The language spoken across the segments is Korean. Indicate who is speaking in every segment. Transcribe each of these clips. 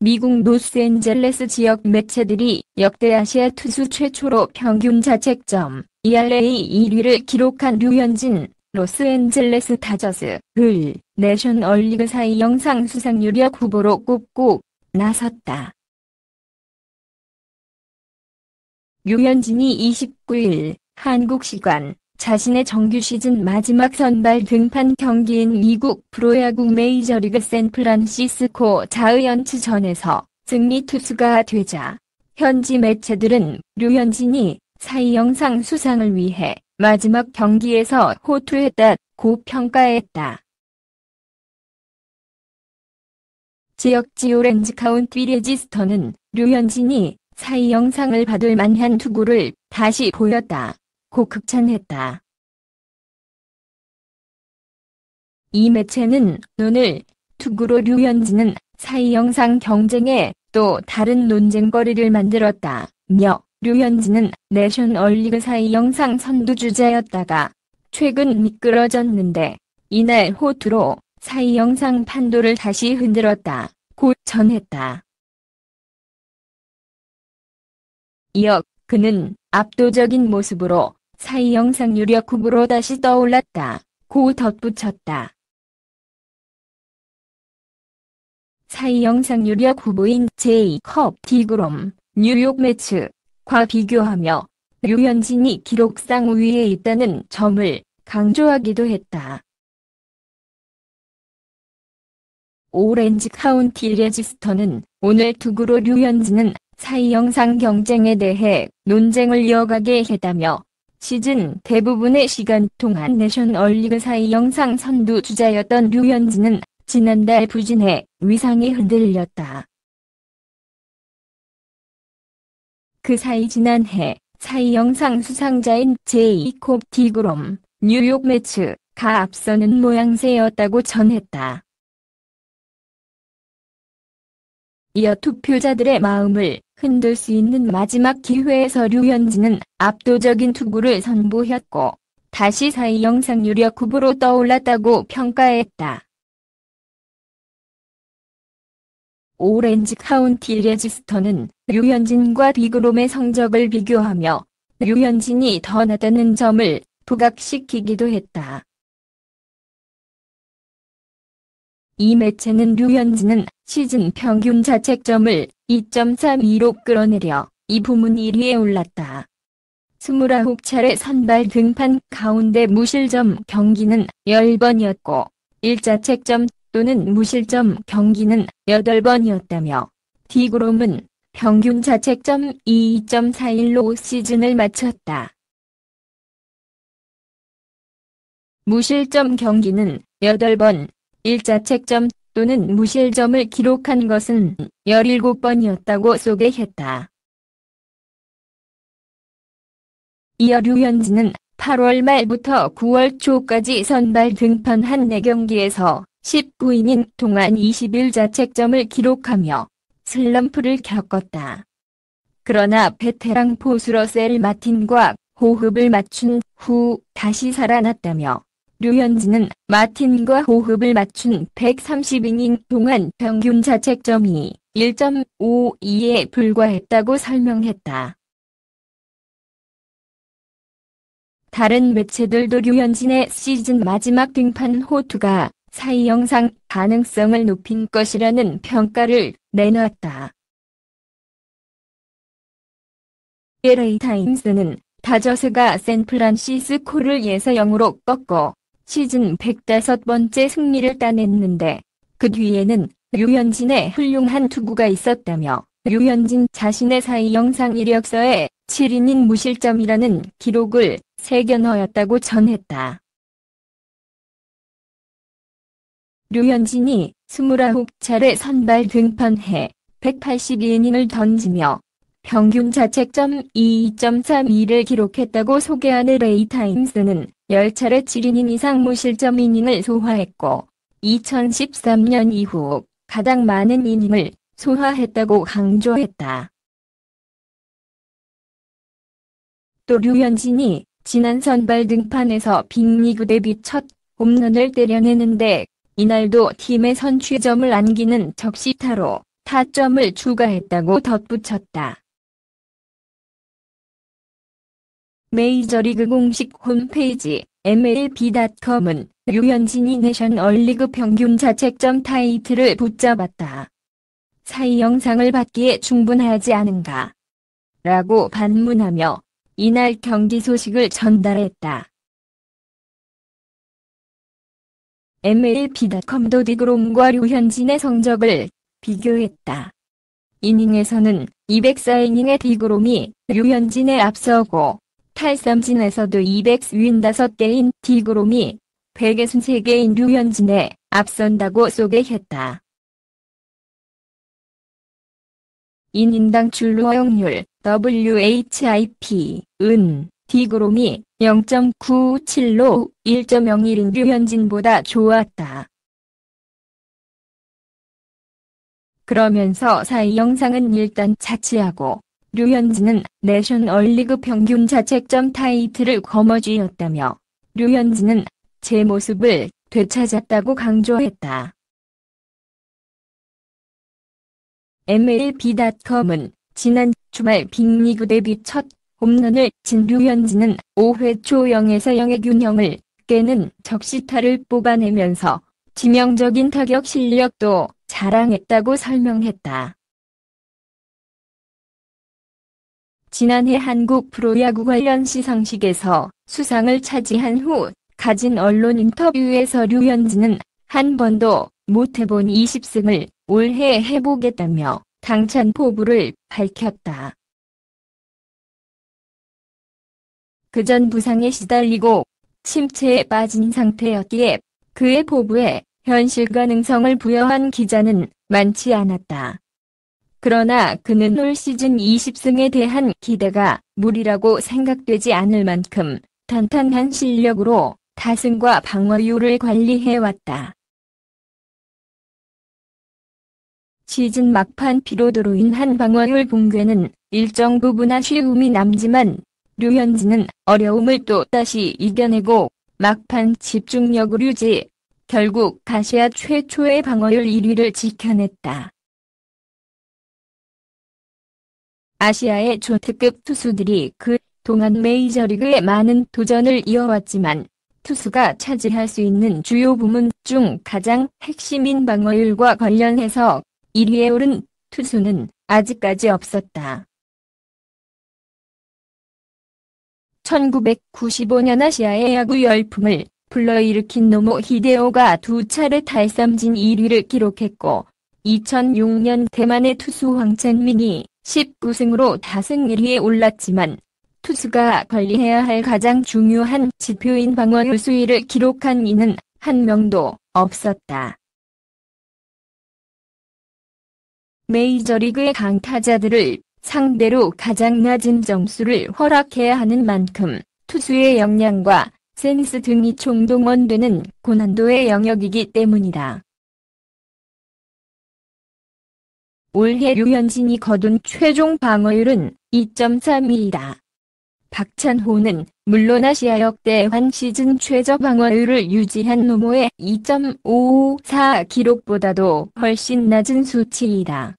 Speaker 1: 미국 로스앤젤레스 지역 매체들이 역대 아시아 투수 최초로 평균 자책점 ERA 1위를 기록한 류현진, 로스앤젤레스 다저스를 내셔널리그 사이 영상 수상 유력 후보로 꼽고 나섰다. 류현진이 29일 한국 시간 자신의 정규 시즌 마지막 선발 등판 경기인 미국 프로야구 메이저리그 샌프란시스코 자이언츠전에서 승리 투수가 되자 현지 매체들은 류현진이 사이 영상 수상을 위해 마지막 경기에서 호투했다고 평가했다. 지역지 오렌지 카운티 레지스터는 류현진이 사이 영상을 받을 만한 투구를 다시 보였다고 극찬했다. 이 매체는 오늘 투구로 류현진은 사이 영상 경쟁에 또 다른 논쟁거리를 만들었다며 류현진은 내셔널리그 사이 영상 선두주자였다가 최근 미끄러졌는데 이날 호투로 사이 영상 판도를 다시 흔들었다고 전했다. 이어 그는 압도적인 모습으로 사이 영상 유력 후보로 다시 떠올랐다고 덧붙였다. 사이 영상 유력 후보인 제이컵 디그롬, 뉴욕 매츠과 비교하며 류현진이 기록상 우위에 있다는 점을 강조하기도 했다. 오렌지 카운티 레지스터는 오늘 투구로 류현진은 사이 영상 경쟁에 대해 논쟁을 이어가게 했다며 시즌 대부분의 시간 동안 내셔널리그 사이 영상 선두 주자였던 류현진은 지난달 부진해 위상이 흔들렸다. 그 사이 지난해 사이 영상 수상자인 제이콥 디그롬, 뉴욕 매츠가 앞서는 모양새였다고 전했다. 이어 투표자들의 마음을 흔들 수 있는 마지막 기회에서 류현진은 압도적인 투구를 선보였고 다시 사이 영상 유력 후보로 떠올랐다고 평가했다. 오렌지 카운티 레지스터는 류현진과 디그롬의 성적을 비교하며 류현진이 더 낫다는 점을 부각시키기도 했다. 이 매체는 류현진은 시즌 평균 자책점을 2.32로 끌어내려 이 부문 1위에 올랐다. 29차례 선발 등판 가운데 무실점 경기는 10번이었고 1자책점 또는 무실점 경기는 8번이었다며 디그롬은 평균 자책점 2.41로 시즌을 마쳤다. 무실점 경기는 8번, 1자책점 또는 무실점을 기록한 것은 17번이었다고 소개했다. 이어 류현진은 8월 말부터 9월 초까지 선발 등판한 4경기에서 19이닝 동안 21자책점을 기록하며 슬럼프를 겪었다. 그러나 베테랑 포수 러셀 마틴과 호흡을 맞춘 후 다시 살아났다며 류현진은 마틴과 호흡을 맞춘 130이닝 동안 평균 자책점이 1.52에 불과했다고 설명했다. 다른 매체들도 류현진의 시즌 마지막 등판 호투가 사이 영상 가능성을 높인 것이라는 평가를 내놨다. LA 타임스는 다저스가 샌프란시스코를 예서 0으로 꺾고 시즌 105번째 승리를 따냈는데 그 뒤에는 류현진의 훌륭한 투구가 있었다며 류현진 자신의 사이 영상 이력서에 7이닝 무실점이라는 기록을 새겨 넣었다고 전했다. 류현진이 29차례 선발 등판해 182이닝을 던지며 평균 자책점 2.32를 기록했다고 소개한 LA 타임스는 10차례 7이닝 이상 무실점 이닝을 소화했고 2013년 이후 가장 많은 이닝을 소화했다고 강조했다. 또 류현진이 지난 선발 등판에서 빅리그 데뷔 첫 홈런을 때려내는데 이날도 팀의 선취점을 안기는 적시타로 타점을 추가했다고 덧붙였다. 메이저리그 공식 홈페이지 MLB.com은 류현진이 내셔널리그 평균 자책점 타이틀을 붙잡았다. 사이 영상을 받기에 충분하지 않은가? 라고 반문하며 이날 경기 소식을 전달했다. MLB.com도 디그롬과 류현진의 성적을 비교했다. 이닝에서는 204이닝의 디그롬이 류현진에 앞서고 탈삼진에서도 200윈 5개인 디그롬이 163개인 류현진에 앞선다고 소개했다. 이닝당 출루 허용률 WHIP은 디그롬이 0.97로 1.01인 류현진보다 좋았다. 그러면서 사이 영상은 일단 차치하고 류현진은 내셔널리그 평균 자책점 타이틀을 거머쥐었다며 류현진은 제 모습을 되찾았다고 강조했다. MLB.com은 지난 주말 빅리그 데뷔 첫 홈런을 친 류현진은 5회 초 0에서 0의 균형을 깨는 적시타를 뽑아내면서 치명적인 타격 실력도 자랑했다고 설명했다. 지난해 한국 프로야구 관련 시상식에서 수상을 차지한 후 가진 언론 인터뷰에서 류현진은 한 번도 못해본 20승을 올해 해보겠다며 당찬 포부를 밝혔다. 그전 부상에 시달리고 침체에 빠진 상태였기에 그의 포부에 현실 가능성을 부여한 기자는 많지 않았다. 그러나 그는 올 시즌 20승에 대한 기대가 무리라고 생각되지 않을 만큼 탄탄한 실력으로 타승과 방어율을 관리해왔다. 시즌 막판 피로도로 인한 방어율 붕괴는 일정 부분 아쉬움이 남지만 류현진은 어려움을 또 다시 이겨내고 막판 집중력을 유지, 결국 아시아 최초의 방어율 1위를 지켜냈다. 아시아의 초특급 투수들이 그 동안 메이저리그에 많은 도전을 이어왔지만 투수가 차지할 수 있는 주요 부문 중 가장 핵심인 방어율과 관련해서 1위에 오른 투수는 아직까지 없었다. 1995년 아시아의 야구 열풍을 불러일으킨 노모 히데오가 두 차례 탈삼진 1위를 기록했고 2006년 대만의 투수 황찬민이 19승으로 타승 1위에 올랐지만 투수가 관리해야 할 가장 중요한 지표인 방어율 수위를 기록한 이는 한 명도 없었다. 메이저리그의 강타자들을 상대로 가장 낮은 점수를 허락해야 하는 만큼 투수의 역량과 센스 등이 총동원되는 고난도의 영역이기 때문이다. 올해 류현진이 거둔 최종 방어율은 2.32이다. 박찬호는 물론 아시아 역대 한 시즌 최저 방어율을 유지한 노모의 2.54 기록보다도 훨씬 낮은 수치이다.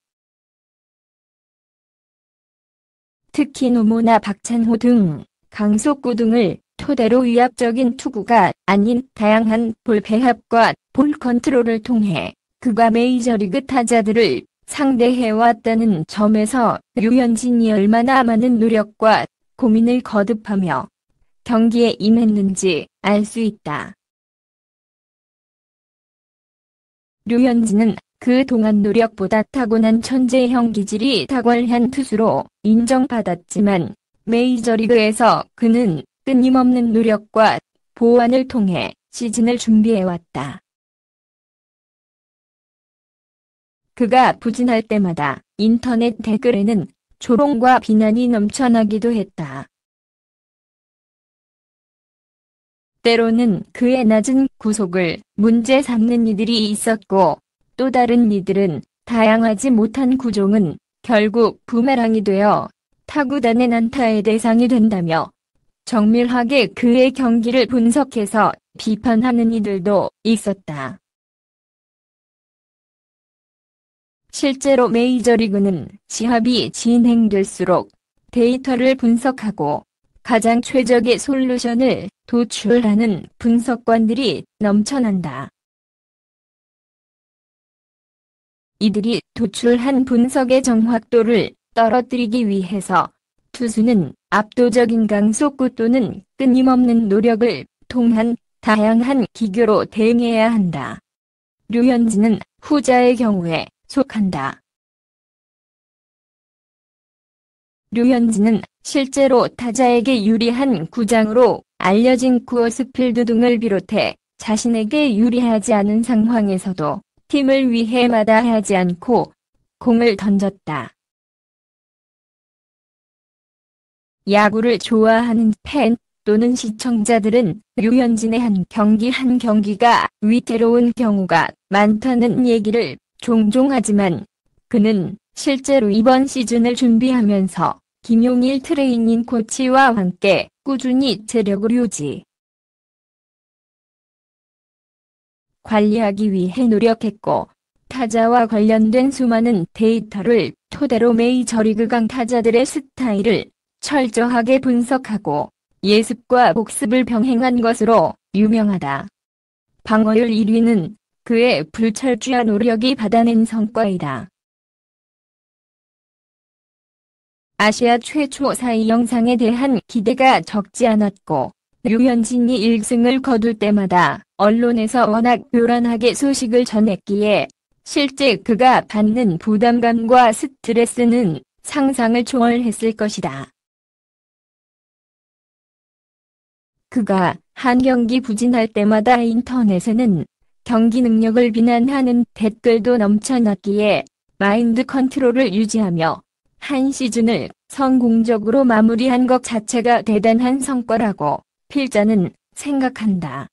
Speaker 1: 특히 노모나 박찬호 등 강속구 등을 토대로 위압적인 투구가 아닌 다양한 볼 배합과 볼 컨트롤을 통해 그가 메이저리그 타자들을 상대해왔다는 점에서 류현진이 얼마나 많은 노력과 고민을 거듭하며 경기에 임했는지 알 수 있다. 류현진은 그 동안 노력보다 타고난 천재형 기질이 탁월한 투수로 인정받았지만 메이저리그에서 그는 끊임없는 노력과 보완을 통해 시즌을 준비해왔다. 그가 부진할 때마다 인터넷 댓글에는 조롱과 비난이 넘쳐나기도 했다. 때로는 그의 낮은 구속을 문제 삼는 이들이 있었고 또 다른 이들은 다양하지 못한 구종은 결국 부메랑이 되어 타구단의 난타의 대상이 된다며 정밀하게 그의 경기를 분석해서 비판하는 이들도 있었다. 실제로 메이저리그는 시합이 진행될수록 데이터를 분석하고 가장 최적의 솔루션을 도출하는 분석관들이 넘쳐난다. 이들이 도출한 분석의 정확도를 떨어뜨리기 위해서 투수는 압도적인 강속구 또는 끊임없는 노력을 통한 다양한 기교로 대응해야 한다. 류현진은 후자의 경우에 속한다. 류현진은 실제로 타자에게 유리한 구장으로 알려진 쿠어스필드 등을 비롯해 자신에게 유리하지 않은 상황에서도 팀을 위해 마다하지 않고 공을 던졌다. 야구를 좋아하는 팬 또는 시청자들은 류현진의 한 경기가 위태로운 경우가 많다는 얘기를 종종 하지만 그는 실제로 이번 시즌을 준비하면서 김용일 트레이닝 코치와 함께 꾸준히 체력을 유지 관리하기 위해 노력했고 타자와 관련된 수많은 데이터를 토대로 메이저리그 강타자들의 스타일을 철저하게 분석하고 예습과 복습을 병행한 것으로 유명하다. 방어율 1위는 그의 불철주야 노력이 받아낸 성과이다. 아시아 최초 사이 영상에 대한 기대가 적지 않았고 류현진이 1승을 거둘 때마다 언론에서 워낙 요란하게 소식을 전했기에 실제 그가 받는 부담감과 스트레스는 상상을 초월했을 것이다. 그가 한 경기 부진할 때마다 인터넷에는 경기 능력을 비난하는 댓글도 넘쳐났기에 마인드 컨트롤을 유지하며 한 시즌을 성공적으로 마무리한 것 자체가 대단한 성과라고 필자는 생각한다.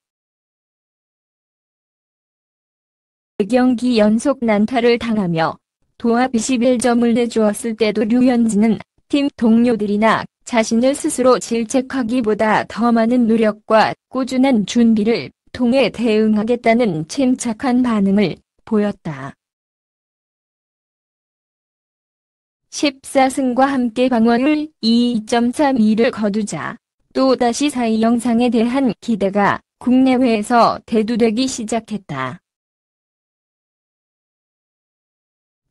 Speaker 1: 4경기 연속 난타를 당하며 도합 21점을 내주었을 때도 류현진은 팀 동료들이나 자신을 스스로 질책하기보다 더 많은 노력과 꾸준한 준비를 통해 대응하겠다는 침착한 반응을 보였다. 14승과 함께 방어율 2.32를 거두자 또다시 사이 영상에 대한 기대가 국내외에서 대두되기 시작했다.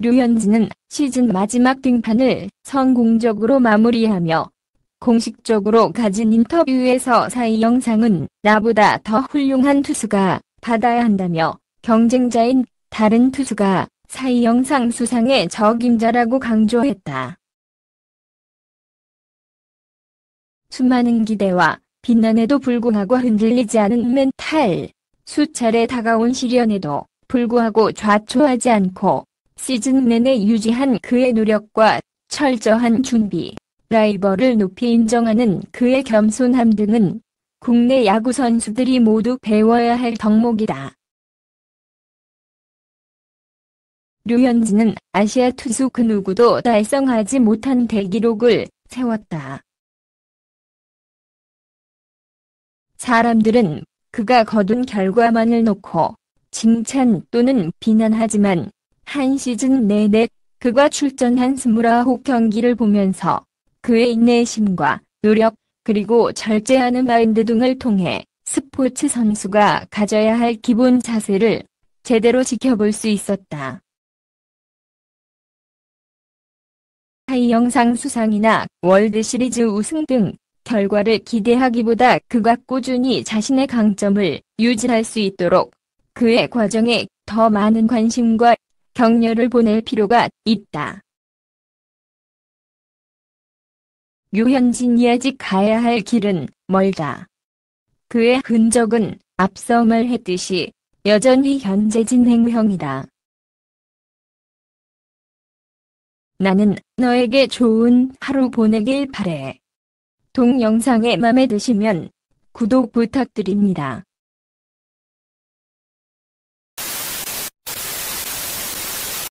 Speaker 1: 류현진은 시즌 마지막 등판을 성공적으로 마무리하며 공식적으로 가진 인터뷰에서 사이 영상은 나보다 더 훌륭한 투수가 받아야 한다며 경쟁자인 다른 투수가 사이 영상 수상의 적임자라고 강조했다. 수많은 기대와 비난에도 불구하고 흔들리지 않은 멘탈, 수차례 다가온 시련에도 불구하고 좌초하지 않고 시즌 내내 유지한 그의 노력과 철저한 준비, 라이벌을 높이 인정하는 그의 겸손함 등은 국내 야구 선수들이 모두 배워야 할 덕목이다. 류현진은 아시아 투수 그 누구도 달성하지 못한 대기록을 세웠다. 사람들은 그가 거둔 결과만을 놓고 칭찬 또는 비난하지만 한 시즌 내내 그가 출전한 29경기를 보면서 그의 인내심과 노력, 그리고 절제하는 마인드 등을 통해 스포츠 선수가 가져야 할 기본 자세를 제대로 지켜볼 수 있었다. 사이 영상 수상이나 월드시리즈 우승 등 결과를 기대하기보다 그가 꾸준히 자신의 강점을 유지할 수 있도록 그의 과정에 더 많은 관심과 격려를 보낼 필요가 있다. 류현진이 아직 가야 할 길은 멀다. 그의 흔적은 앞서 말했듯이 여전히 현재 진행형이다. 나는 너에게 좋은 하루 보내길 바래. 동영상에 맘에 드시면 구독 부탁드립니다.